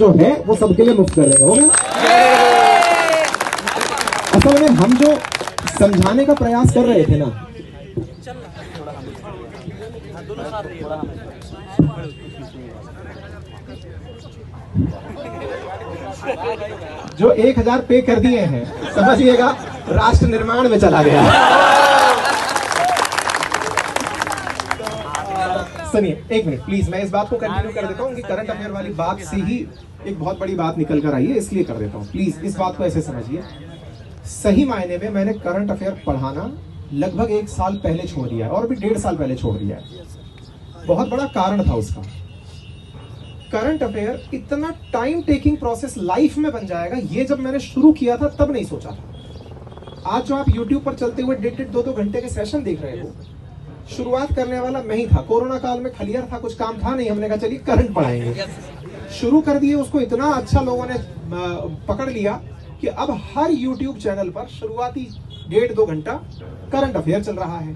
जो है वो सबके लिए मुफ्त कर रहे हो। असल में हम जो समझाने का प्रयास कर रहे थे ना, जो 1000 पे कर दिए हैं, समझिएगा राष्ट्र निर्माण में चला गया। सुनिए एक मिनट प्लीज, मैं इस बात को कंटिन्यू कर देता हूँ कि करंट अफेयर वाली बात से ही एक बहुत बड़ी बात निकल कर आई है, इसलिए कर देता हूँ। प्लीज इस बात को ऐसे समझिए, सही मायने में मैंने करंट अफेयर पढ़ाना लगभग 1 साल पहले छोड़ दिया है, और भी 1.5 साल पहले छोड़ दिया है। बहुत बड़ा कारण था उसका। करंट अफेयर इतना टाइम टेकिंग प्रोसेस लाइफ में बन जाएगा, ये जब मैंने शुरू किया था तब नहीं सोचा था। आज जो आप YouTube पर चलते हुए 1.5 2 घंटे के सेशन देख रहे हो, शुरुआत करने वाला मैं ही था। कोरोना काल में खलियर था, कुछ काम था नहीं, हमने कहा चलिए करंट पढ़ाएंगे, शुरू कर दिए। उसको इतना अच्छा लोगों ने पकड़ लिया कि अब हर YouTube चैनल पर शुरुआती 1.5 2 घंटा करंट अफेयर चल रहा है।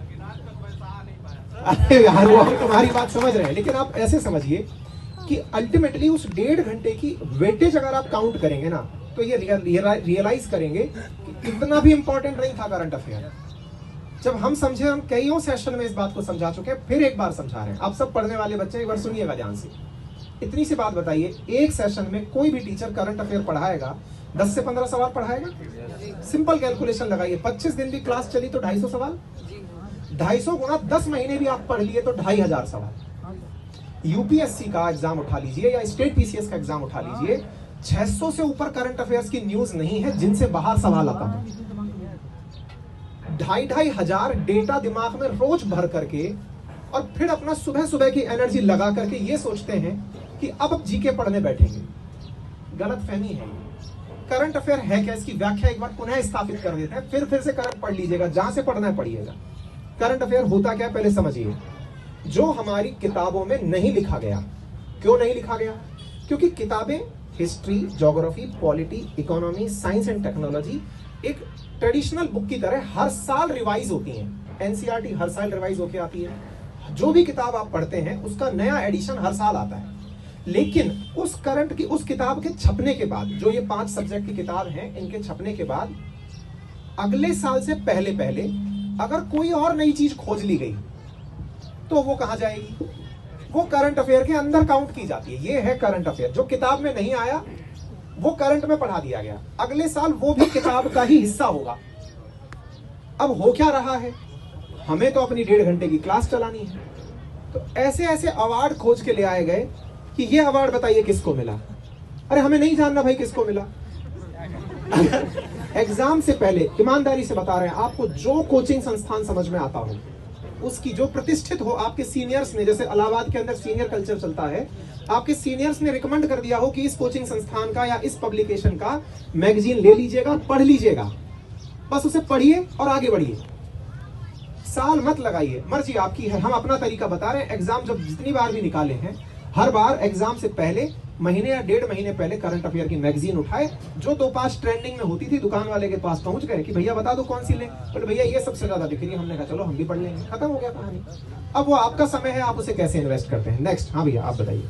अरे यार वो तुम्हारी बात समझ रहे हैं, लेकिन आप ऐसे समझिए कि अल्टीमेटली उस 1.5 घंटे की वेटेज अगर आप काउंट करेंगे ना, तो ये रियलाइज करेंगे कि इतना भी इंपॉर्टेंट नहीं था करंट अफेयर। जब हम समझे, हम कईयों सेशन में इस बात को समझा चुके हैं, फिर एक बार समझा रहे हैं। आप सब पढ़ने वाले बच्चे एक बार सुनिएगा ध्यान से। इतनी सी बात बताइए, एक सेशन में कोई भी टीचर करंट अफेयर पढ़ाएगा, 10 से 15 सवाल पढ़ाएगा। सिंपल कैलकुलेशन लगाइए, 25 दिन भी क्लास चली तो 250 सवाल, 250 गुना 10 महीने भी आप पढ़ लिए तो 2500 सवाल। यूपीएससी का एग्जाम उठा लीजिए या स्टेट पीसीएस का एग्जाम उठा लीजिए, 600 से ऊपर करंट अफेयर्स की न्यूज नहीं है जिनसे बाहर सवाल आता है। 2500 डेटा दिमाग में रोज भर करके, और फिर अपना सुबह सुबह की एनर्जी लगा करके ये सोचते हैं कि अब जीके पढ़ने बैठेंगे। गलत फहमी है। करंट अफेयर है क्या, इसकी व्याख्या एक बार पुनः स्थापित कर देते हैं, फिर से करंट पढ़ लीजिएगा, जहां से पढ़ना है पढ़िएगा। करंट अफेयर होता क्या पहले समझिए। जो हमारी किताबों में नहीं लिखा गया। क्यों नहीं लिखा गया? क्योंकि किताबें history, geography, polity, economy, science and technology एक ट्रेडिशनल बुक की तरह हर साल रिवाइज होती हैं। एनसीईआरटी हर साल रिवाइज होके आती है। जो भी किताब आप पढ़ते हैं उसका नया एडिशन हर साल आता है। लेकिन उस करंट की उस किताब के छपने के बाद, जो ये 5 सब्जेक्ट की किताब है, इनके छपने के बाद अगले साल से पहले पहले अगर कोई और नई चीज खोज ली गई तो वो कहां जाएगी? वो करंट अफेयर के अंदर काउंट की जाती है। ये है करंट अफेयर। जो किताब में नहीं आया वो करंट में पढ़ा दिया गया, अगले साल वो भी किताब का ही हिस्सा होगा। अब हो क्या रहा है, हमें तो अपनी 1.5 घंटे की क्लास चलानी है, तो ऐसे ऐसे अवार्ड खोज के ले आए गए कि ये अवार्ड बताइए किसको मिला। अरे हमें नहीं जानना भाई किसको मिला। एग्जाम से पहले ईमानदारी से बता रहे हैं आपको, जो कोचिंग संस्थान समझ में आता हो, उसकी जो प्रतिष्ठित हो, आपके सीनियर्स ने, जैसे इलाहाबाद के अंदर सीनियर कल्चर चलता है, आपके सीनियर्स ने रिकमेंड कर दिया हो कि इस कोचिंग संस्थान का या इस पब्लिकेशन का मैगजीन ले लीजिएगा, पढ़ लीजिएगा, बस उसे पढ़िए और आगे बढ़िए, साल मत लगाइए, मर्जी आपकी है। हम अपना तरीका बता रहे हैं। एग्जाम जब जितनी बार भी निकाले हैं, हर बार एग्जाम से पहले महीने या 1.5 महीने पहले करंट अफेयर की मैगजीन उठाए, जो 2-5 ट्रेंडिंग में होती थी, दुकान वाले के पास पहुंच गए कि भैया बता दो कौन सी लें, बोले भैया ये सबसे ज्यादा दिख रही है। हमने कहा चलो हम भी पढ़ लेंगे, खत्म हो गया कहानी। अब वो आपका समय है, आप उसे कैसे इन्वेस्ट करते हैं। नेक्स्ट, हाँ भैया आप बताइए।